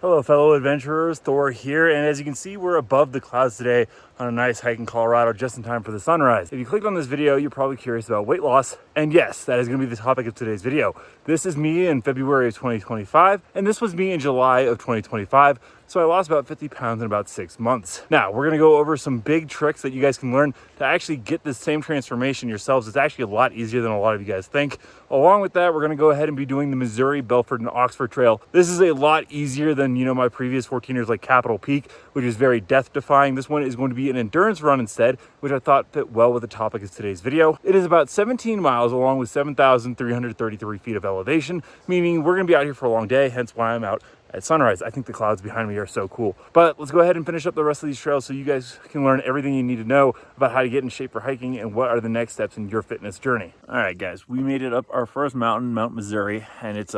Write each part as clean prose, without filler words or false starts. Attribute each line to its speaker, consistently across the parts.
Speaker 1: Hello fellow adventurers, Thor here, and as you can see we're above the clouds today on a nice hike in Colorado just in time for the sunrise. If you clicked on this video, you're probably curious about weight loss, and yes, that is going to be the topic of today's video. This is me in February of 2025, and this was me in July of 2025, so I lost about 50 pounds in about 6 months. Now, we're going to go over some big tricks that you guys can learn to actually get this same transformation yourselves. It's actually a lot easier than a lot of you guys think. Along with that, we're going to go ahead and be doing the Missouri, Belford, and Oxford Trail. This is a lot easier than, my previous 14ers like Capitol Peak, which is very death-defying. This one is going to be an endurance run instead, which I thought fit well with the topic of today's video. It is about 17 miles along with 7,333 feet of elevation, meaning we're going to be out here for a long day, hence why I'm out at sunrise. I think the clouds behind me are so cool. But let's go ahead and finish up the rest of these trails so you guys can learn everything you need to know about how to get in shape for hiking and what are the next steps in your fitness journey. All right, guys, we made it up our first mountain, Mount Missouri, and it's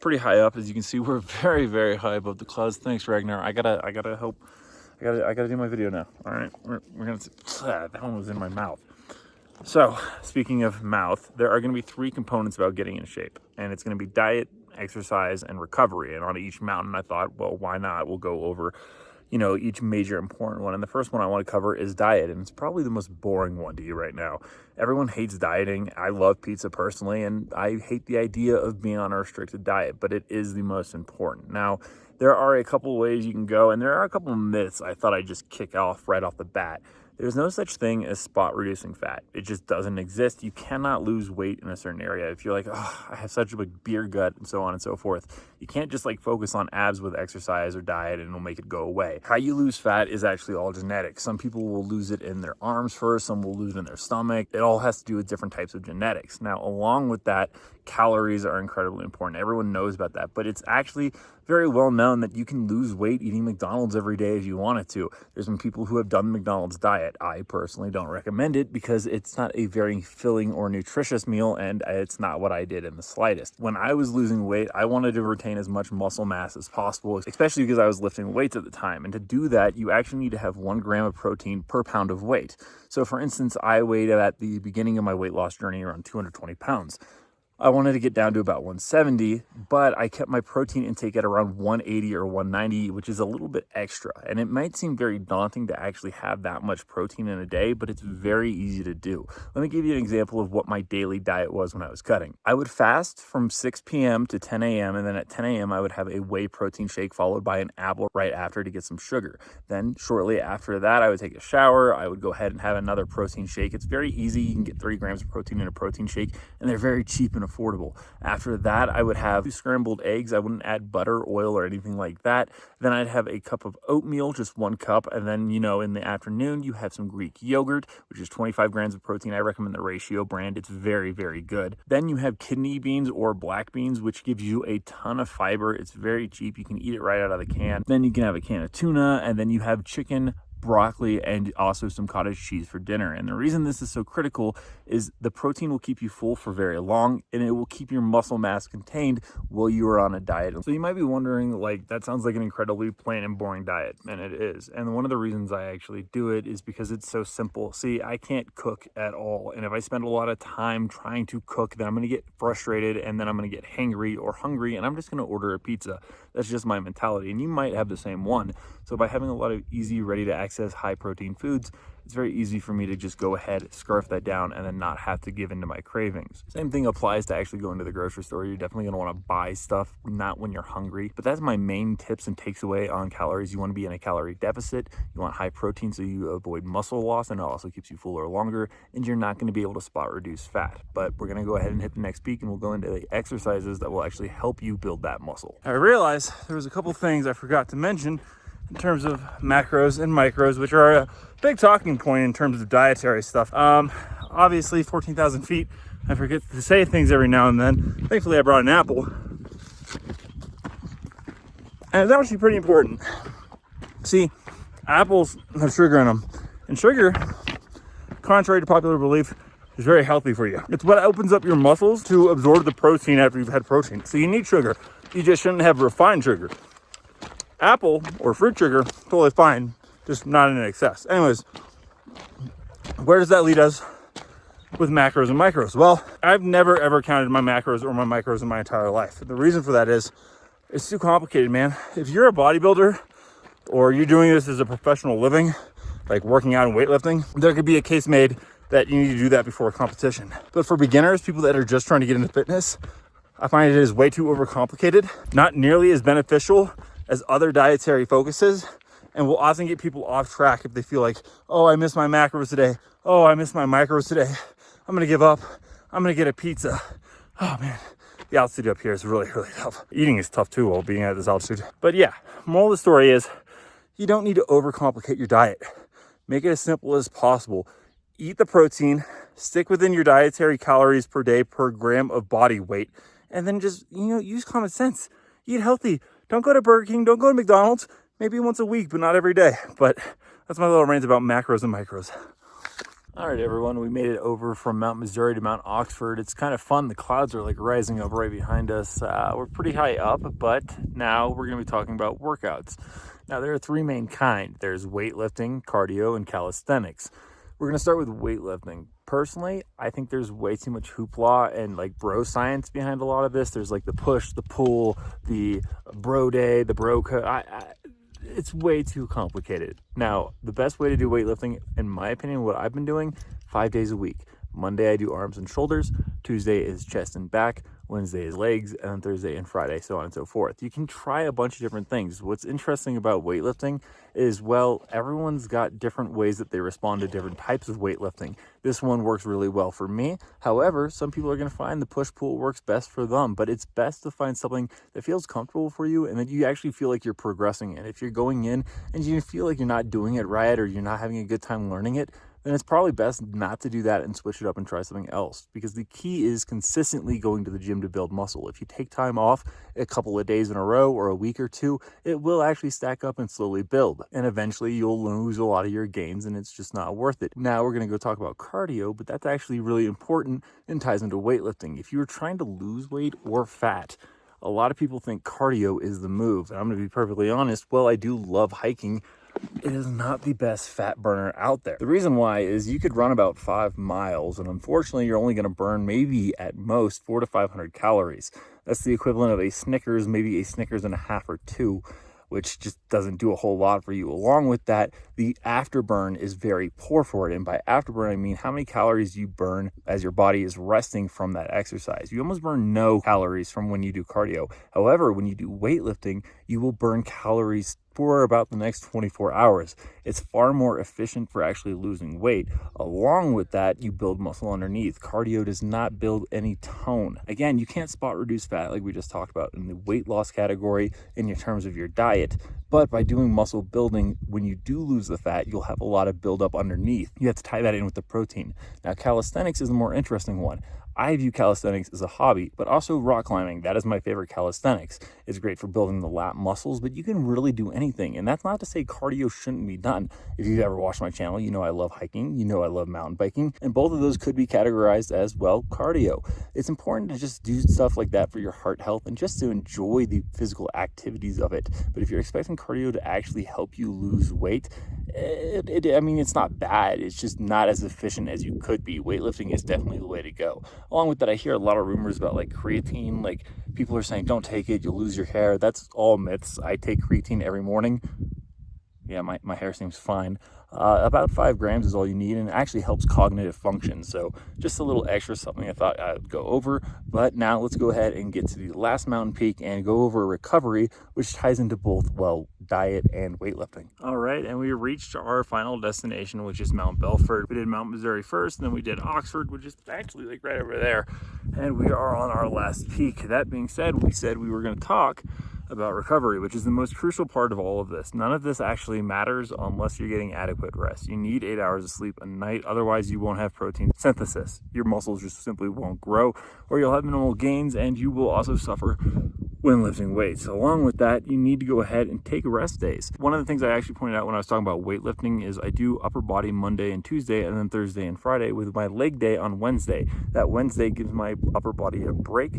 Speaker 1: pretty high up. As you can see, we're very, very high above the clouds. Thanks, Ragnar. I gotta do my video now. All right, we're gonna. That one was in my mouth. So, speaking of mouth, there are going to be 3 components about getting in shape, and it's going to be diet, exercise, and recovery. And on each mountain, I thought, well, why not? We'll go over, each major important one. And the first one I want to cover is diet, and it's probably the most boring one to you right now. Everyone hates dieting. I love pizza personally, and I hate the idea of being on a restricted diet, but it is the most important. Now, there are a couple ways you can go, and there are a couple of myths I thought I'd just kick off right off the bat. There's no such thing as spot reducing fat. It just doesn't exist. You cannot lose weight in a certain area. If you're like, oh, I have such a big beer gut and so on and so forth, you can't just focus on abs with exercise or diet and it'll make it go away. How you lose fat is actually all genetic. Some people will lose it in their arms first, some will lose it in their stomach. It all has to do with different types of genetics. Now, along with that, calories are incredibly important. Everyone knows about that, but it's actually very well known that you can lose weight eating McDonald's every day if you wanted to. There's been people who have done the McDonald's diet. I personally don't recommend it because it's not a very filling or nutritious meal, and it's not what I did in the slightest. When I was losing weight, I wanted to retain as much muscle mass as possible, especially because I was lifting weights at the time. And to do that, you actually need to have 1 gram of protein per pound of weight. So for instance, I weighed at the beginning of my weight loss journey around 220 pounds. I wanted to get down to about 170, but I kept my protein intake at around 180 or 190, which is a little bit extra. And it might seem very daunting to actually have that much protein in a day, but it's very easy to do. Let me give you an example of what my daily diet was when I was cutting. I would fast from 6 p.m. to 10 a.m. and then at 10 a.m. I would have a whey protein shake followed by an apple right after to get some sugar. Then shortly after that, I would take a shower. I would go ahead and have another protein shake. It's very easy. You can get 3 grams of protein in a protein shake, and they're very cheap and affordable. After that, I would have 2 scrambled eggs. I wouldn't add butter, oil, or anything like that. Then I'd have a cup of oatmeal, just 1 cup. And then, in the afternoon, you have some Greek yogurt, which is 25 grams of protein. I recommend the Ratio brand. It's very, very good. Then you have kidney beans or black beans, which gives you a ton of fiber. It's very cheap. You can eat it right out of the can. Then you can have a can of tuna, and then you have chicken, broccoli, and also some cottage cheese for dinner. And the reason this is so critical is the protein will keep you full for very long, and it will keep your muscle mass contained while you are on a diet. So you might be wondering, that sounds like an incredibly plain and boring diet, and it is. And one of the reasons I actually do it is because it's so simple. See, I can't cook at all, and if I spend a lot of time trying to cook, then I'm going to get frustrated, and then I'm going to get hangry or hungry, and I'm just going to order a pizza. That's just my mentality, and you might have the same one. So by having a lot of easy, ready to access high protein foods, it's very easy for me to just go ahead, scarf that down, and then not have to give in to my cravings. Same thing applies to actually going to the grocery store. You're definitely going to want to buy stuff, not when you're hungry. But that's my main tips and takes away on calories. You want to be in a calorie deficit. You want high protein so you avoid muscle loss, and it also keeps you fuller longer, and you're not going to be able to spot reduce fat. But we're going to go ahead and hit the next peak, and we'll go into the exercises that will actually help you build that muscle. I realized there was a couple things I forgot to mention in terms of macros and micros, which are a big talking point in terms of dietary stuff. Obviously 14,000 feet, I forget to say things every now and then. Thankfully I brought an apple, and it's actually pretty important. See, apples have sugar in them, and sugar, contrary to popular belief, is very healthy for you. It's what opens up your muscles to absorb the protein after you've had protein. So you need sugar. You just shouldn't have refined sugar. Apple or fruit sugar, totally fine, just not in excess. Anyways, where does that lead us with macros and micros? Well, I've never ever counted my macros or my micros in my entire life. The reason for that is It's too complicated, man. If you're a bodybuilder or you're doing this as a professional living, like working out and weightlifting, there could be a case made that you need to do that before a competition. But for beginners, people that are just trying to get into fitness, I find it is way too overcomplicated, not nearly as beneficial as other dietary focuses, and will often get people off track if they feel like, oh, I missed my macros today. Oh, I missed my micros today. I'm gonna give up. I'm gonna get a pizza. Oh man, the altitude up here is really, really tough. Eating is tough too while being at this altitude. But yeah, moral of the story is you don't need to overcomplicate your diet. Make it as simple as possible. Eat the protein, stick within your dietary calories per day per gram of body weight, and then just, use common sense. Eat healthy. Don't go to Burger King, don't go to McDonald's, maybe once a week, but not every day. But that's my little rant about macros and micros. All right, everyone, we made it over from Mount Missouri to Mount Oxford. It's kind of fun. The clouds are like rising up right behind us. We're pretty high up, but now we're going to be talking about workouts. Now, there are three main kinds. There's weightlifting, cardio, and calisthenics. We're going to start with weightlifting. Personally, I think there's way too much hoopla and like bro science behind a lot of this. There's like the push, the pull, the bro day, the bro cut. It's way too complicated. Now, the best way to do weightlifting, in my opinion, what I've been doing, 5 days a week. Monday, I do arms and shoulders. Tuesday is chest and back. Wednesday is legs, and then Thursday and Friday, so on and so forth. You can try a bunch of different things. What's interesting about weightlifting is, well, everyone's got different ways that they respond to different types of weightlifting. This one works really well for me. However, some people are going to find the push-pull works best for them, but it's best to find something that feels comfortable for you and that you actually feel like you're progressing in. If you're going in and you feel like you're not doing it right or you're not having a good time learning it, then it's probably best not to do that and switch it up and try something else, because the key is consistently going to the gym to build muscle. If you take time off a couple of days in a row or a week or two, it will actually stack up and slowly build, and eventually you'll lose a lot of your gains and it's just not worth it. Now we're going to go talk about cardio, but that's actually really important and ties into weightlifting. If you're trying to lose weight or fat, a lot of people think cardio is the move, and I'm going to be perfectly honest, well, I do love hiking. It is not the best fat burner out there. The reason why is you could run about 5 miles, and unfortunately you're only going to burn maybe at most 400 to 500 calories. That's the equivalent of a Snickers, maybe a Snickers and a half or two, which just doesn't do a whole lot for you. Along with that, the afterburn is very poor for it. And by afterburn, I mean how many calories you burn as your body is resting from that exercise. You almost burn no calories from when you do cardio. However, when you do weightlifting, you will burn calories for about the next 24 hours. It's far more efficient for actually losing weight. Along with that, you build muscle underneath. Cardio does not build any tone. Again, you can't spot reduce fat like we just talked about in the weight loss category in your terms of your diet. But by doing muscle building, when you do lose the fat, you'll have a lot of buildup underneath. You have to tie that in with the protein. Now, calisthenics is the more interesting one. I view calisthenics as a hobby, but also rock climbing. That is my favorite calisthenics. It's great for building the lat muscles, but you can really do anything. And that's not to say cardio shouldn't be done. If you've ever watched my channel, you know I love hiking, you know I love mountain biking, and both of those could be categorized as, well, cardio. It's important to just do stuff like that for your heart health and just to enjoy the physical activities of it. But if you're expecting cardio to actually help you lose weight, it's not bad. It's just not as efficient as you could be. Weightlifting is definitely the way to go. Along with that, I hear a lot of rumors about like creatine. Like people are saying, don't take it, you'll lose your hair. That's all myths. I take creatine every morning. Yeah, my hair seems fine. About 5 grams is all you need, and it actually helps cognitive function. So just a little extra, something I thought I would go over. But now let's go ahead and get to the last mountain peak and go over recovery, which ties into both, well, diet and weightlifting. All right, and we reached our final destination, which is Mount Belford. We did Mount Missouri first, and then we did Oxford, which is actually like right over there. And we are on our last peak. That being said, we said we were going to talk about recovery, which is the most crucial part of all of this. None of this actually matters unless you're getting adequate rest. You need 8 hours of sleep a night, otherwise you won't have protein synthesis. Your muscles just simply won't grow, or you'll have minimal gains, and you will also suffer when lifting weights. So along with that, you need to go ahead and take rest days. One of the things I actually pointed out when I was talking about weightlifting is I do upper body Monday and Tuesday, and then Thursday and Friday, with my leg day on Wednesday. That Wednesday gives my upper body a break,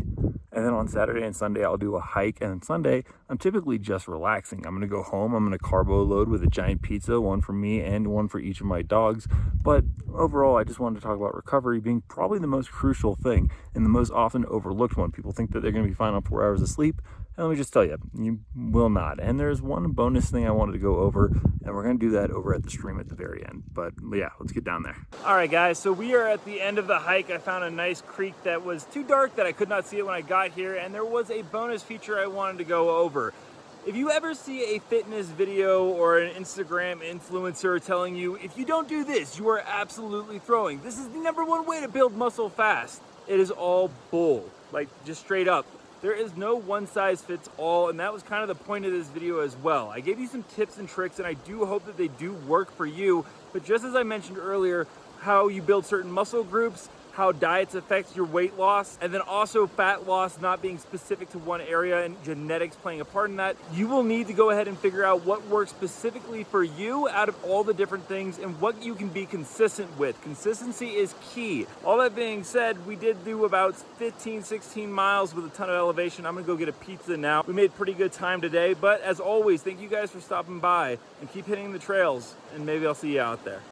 Speaker 1: and then on Saturday and Sunday I'll do a hike, and then Sunday I'm typically just relaxing. I'm going to go home, I'm going to carbo load with a giant pizza, one for me and one for each of my dogs. But overall, I just wanted to talk about recovery being probably the most crucial thing and the most often overlooked one. People think that they're going to be fine on 4 hours of sleep, And let me just tell you, you will not. And there's one bonus thing I wanted to go over, and we're gonna do that over at the stream at the very end. But yeah, let's get down there. All right, guys, so we are at the end of the hike. I found a nice creek that was too dark that I could not see it when I got here, and there was a bonus feature I wanted to go over. If you ever see a fitness video or an Instagram influencer telling you, if you don't do this, you are absolutely throwing. This is the #1 way to build muscle fast. It is all bull, like just straight up. There is no one size fits all, and that was kind of the point of this video as well. I gave you some tips and tricks, and I do hope that they do work for you. But just as I mentioned earlier, how you build certain muscle groups, how diets affect your weight loss, and then also fat loss not being specific to one area and genetics playing a part in that, you will need to go ahead and figure out what works specifically for you out of all the different things and what you can be consistent with. Consistency is key. All that being said, we did do about 15, 16 miles with a ton of elevation. I'm gonna go get a pizza now. We made pretty good time today, but as always, thank you guys for stopping by and keep hitting the trails, and maybe I'll see you out there.